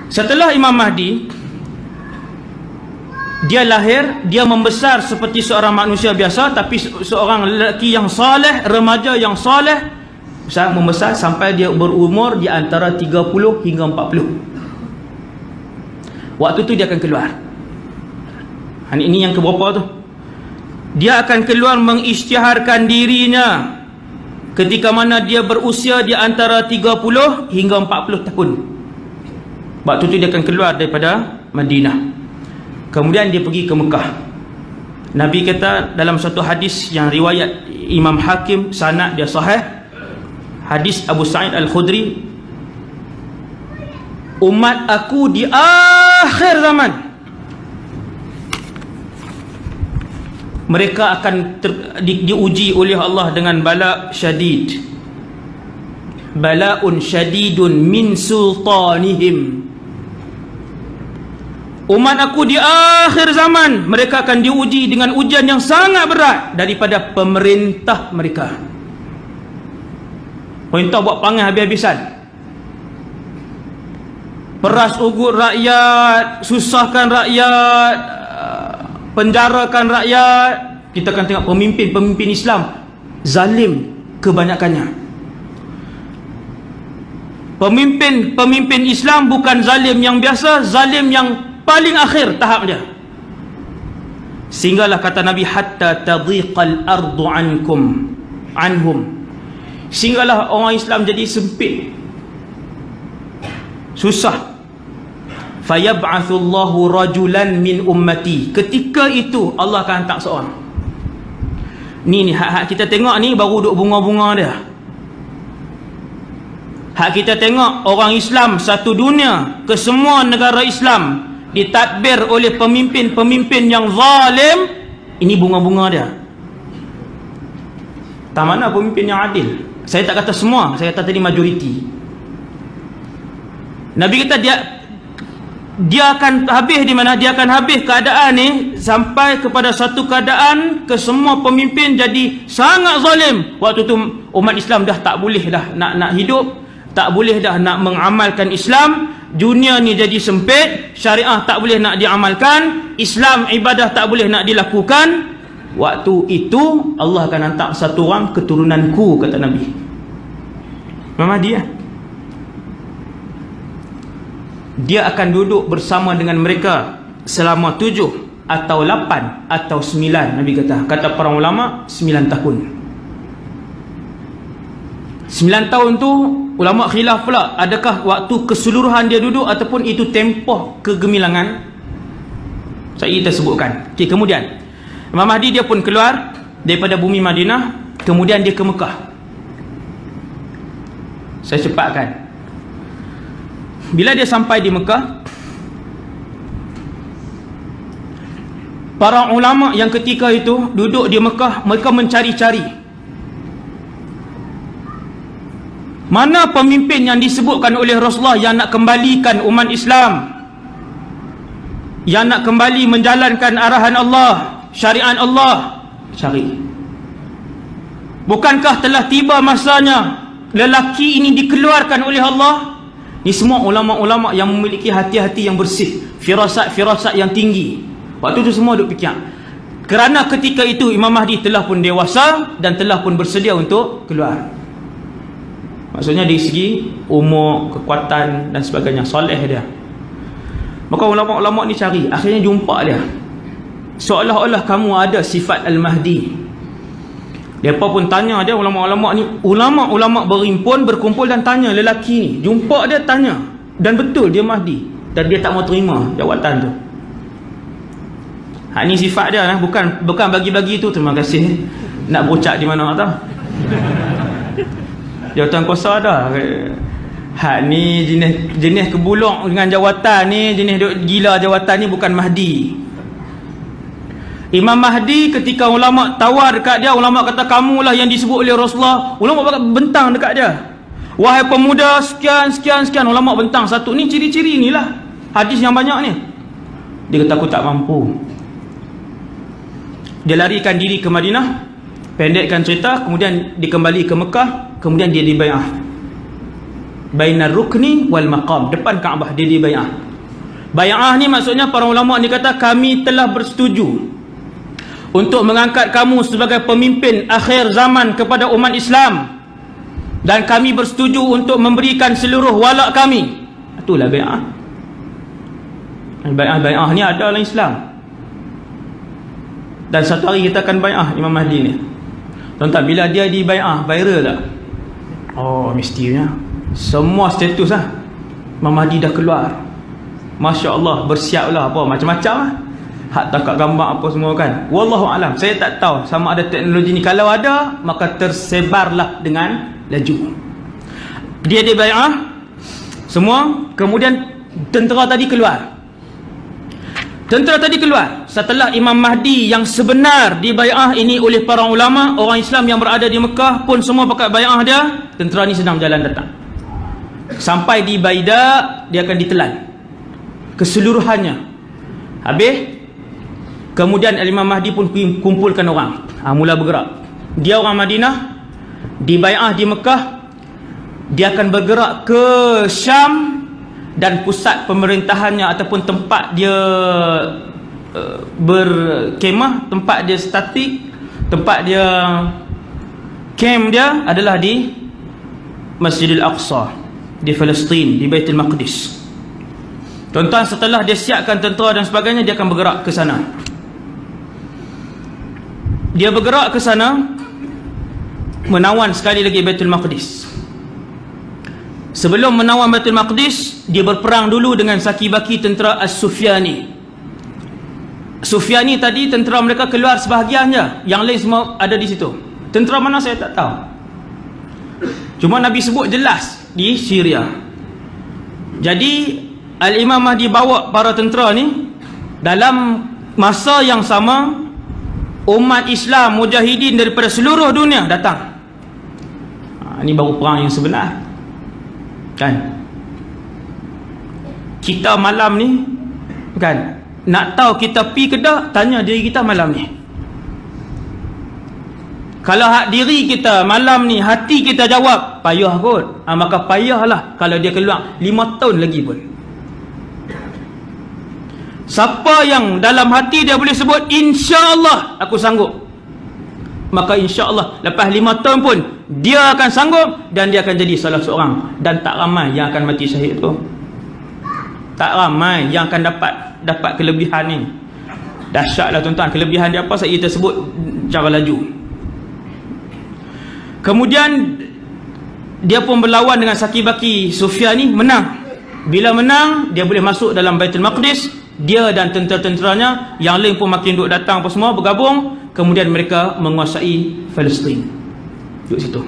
Setelah Imam Mahdi, dia lahir, dia membesar seperti seorang manusia biasa, tapi seorang lelaki yang saleh, remaja yang saleh, membesar sampai dia berumur di antara 30 hingga 40. Waktu tu dia akan keluar. Ini yang keberapa tu? Dia akan keluar mengisytiharkan dirinya ketika mana dia berusia di antara 30 hingga 40 tahun. Waktu tu dia akan keluar daripada Madinah. Kemudian dia pergi ke Mekah. Nabi kata dalam satu hadis yang riwayat Imam Hakim, sanad dia sahih, hadis Abu Sa'id Al-Khudri, umat aku di akhir zaman mereka akan diuji oleh Allah dengan bala syadid, bala'un syadidun min sultanihim. Umat aku di akhir zaman mereka akan diuji dengan ujian yang sangat berat daripada pemerintah mereka. Pemerintah buat panggil habis-habisan, peras ugut rakyat, susahkan rakyat, penjarakan rakyat. Kita akan tengok pemimpin-pemimpin Islam zalim kebanyakannya. Pemimpin Islam bukan zalim yang biasa, zalim yang paling akhir tahap dia. Sehinggalah kata Nabi, hatta tadhiqal ardu anhum, sehinggalah orang Islam jadi sempit, susah. Fayab'athullahu rajulan min ummati, ketika itu Allah akan hantar seorang. Ni hak kita tengok ni baru duk bunga-bunga dia. Hak kita tengok orang Islam satu dunia, ke semua negara Islam ditadbir oleh pemimpin-pemimpin yang zalim. Ini bunga-bunga dia. Tak mana pemimpin yang adil? Saya tak kata semua, saya kata tadi majoriti. Nabi kata dia akan habis di mana? Dia akan habis keadaan ni sampai kepada satu keadaan ke semua pemimpin jadi sangat zalim. Waktu tu umat Islam dah tak boleh dah nak hidup, tak boleh dah nak mengamalkan Islam. Dunia ni jadi sempit, syariah tak boleh nak diamalkan, Islam ibadah tak boleh nak dilakukan. Waktu itu Allah akan hantar satu orang keturunanku, kata Nabi. Memang dia akan duduk bersama dengan mereka selama 7 atau 8 atau 9. Nabi kata para ulama 9 tahun. 9 tahun tu ulama khilaf pula, adakah waktu keseluruhan dia duduk ataupun itu tempoh kegemilangan. Kita sebutkan. Okey, kemudian Imam Mahdi dia pun keluar daripada bumi Madinah, kemudian dia ke Mekah. Saya cepatkan. Bila dia sampai di Mekah, para ulama yang ketika itu duduk di Mekah, mereka mencari-cari mana pemimpin yang disebutkan oleh Rasulullah yang nak kembalikan umat Islam, yang nak kembali menjalankan arahan Allah, syariat Allah. Cari. Bukankah telah tiba masanya lelaki ini dikeluarkan oleh Allah? Ini semua ulama-ulama yang memiliki hati-hati yang bersih, firasat-firasat yang tinggi. Waktu itu semua duk fikir. Kerana ketika itu Imam Mahdi telah pun dewasa dan telah pun bersedia untuk keluar. Maksudnya dari segi umur, kekuatan dan sebagainya, soleh dia. Maka ulama-ulama ni cari, akhirnya jumpa dia. Seolah-olah kamu ada sifat Al-Mahdi. Mereka pun tanya dia, ulama-ulama ni, ulama-ulama berimpun, berkumpul dan tanya lelaki ni. Jumpa dia, tanya. Dan betul dia Mahdi. Dan dia tak mau terima jawatan tu. Ni sifat dia, bukan bagi-bagi tu. Terima kasih. Nak bocak di mana tau. Jawatan kuasa dah. Ni jenis kebulok dengan jawatan ni, jenis gila jawatan ni bukan Mahdi. Imam Mahdi ketika ulama tawar dekat dia, ulama kata kamulah yang disebut oleh Rasulullah. Ulama bentang dekat dia. Wahai pemuda sekian. Ulama bentang satu. Ni ciri-ciri inilah hadis yang banyak ni. Dia kata aku tak mampu. Dia larikan diri ke Madinah. Pendekkan cerita, kemudian dia kembali ke Mekah, kemudian dia dibai'ah. bainar rukni wal maqam, depan Kaabah dia dibai'ah. Bai'ah ni maksudnya para ulama ni kata kami telah bersetuju untuk mengangkat kamu sebagai pemimpin akhir zaman kepada umat Islam, dan kami bersetuju untuk memberikan seluruh walak kami. Itulah bai'ah. Bai'ah ni ada dalam Islam. Dan satu hari kita akan bai'ah Imam Mahdi ni. Tuan-tuan, bila dia dibai'ah, viral tak? Oh, mestinya semua status lah Imam Mahdi dah keluar. Masya Allah, bersiaplah apa macam-macam lah. Hak takak gambar apa semua kan. Wallahu alam, saya tak tahu sama ada teknologi ni. Kalau ada, maka tersebarlah dengan laju. Dia dibai'ah semua, kemudian tentera tadi keluar. Tentera tadi keluar setelah Imam Mahdi yang sebenar dibai'ah ini oleh para ulama, orang Islam yang berada di Mekah pun semua pakai bai'ah dia. Tentera ni sedang jalan datang. Sampai di Baida, dia akan ditelan keseluruhannya. Habis, kemudian Imam Mahdi pun kumpulkan orang. Mula bergerak. Dia orang Madinah, dibai'ah di Mekah. Dia akan bergerak ke Syam, dan pusat pemerintahannya ataupun tempat dia berkemah, tempat dia statik, tempat dia camp dia adalah di Masjidil Aqsa di Palestin, di Baitul Maqdis. Tuan-tuan, setelah dia siapkan tentera dan sebagainya, dia akan bergerak ke sana. Dia bergerak ke sana, menawan sekali lagi Baitul Maqdis. Sebelum menawan Baitul Maqdis, dia berperang dulu dengan saki-baki tentera As-Sufyani. Sufyani tadi tentera mereka keluar sebahagiannya, yang lain semua ada di situ. Tentera mana saya tak tahu. Cuma Nabi sebut jelas di Syria. Jadi Al-Imam Mahdi bawa para tentera ni. Dalam masa yang sama, umat Islam mujahidin daripada seluruh dunia datang. Ini baru perang yang sebenar kan. Kita malam ni kan, nak tahu kita pi ke tak, tanya diri kita malam ni. Kalau hak diri kita malam ni, hati kita jawab payah kot, maka payahlah kalau dia keluar 5 tahun lagi pun. Siapa yang dalam hati dia boleh sebut insya-Allah aku sanggup, maka insya-Allah lepas 5 tahun pun dia akan sanggup, dan dia akan jadi salah seorang. Dan tak ramai yang akan mati syahid tu. Tak ramai yang akan dapat kelebihan ni. Dahsyatlah tuan-tuan. Kelebihan dia apa? Saya kita sebut cara laju. Kemudian dia pun berlawan dengan saki-baki Sufyan ni, menang. Bila menang, dia boleh masuk dalam Baitul Maqdis. Dia dan tentera-tenteranya yang lain pun makin duk datang apa semua, bergabung. Kemudian mereka menguasai Palestin. Duduk situ.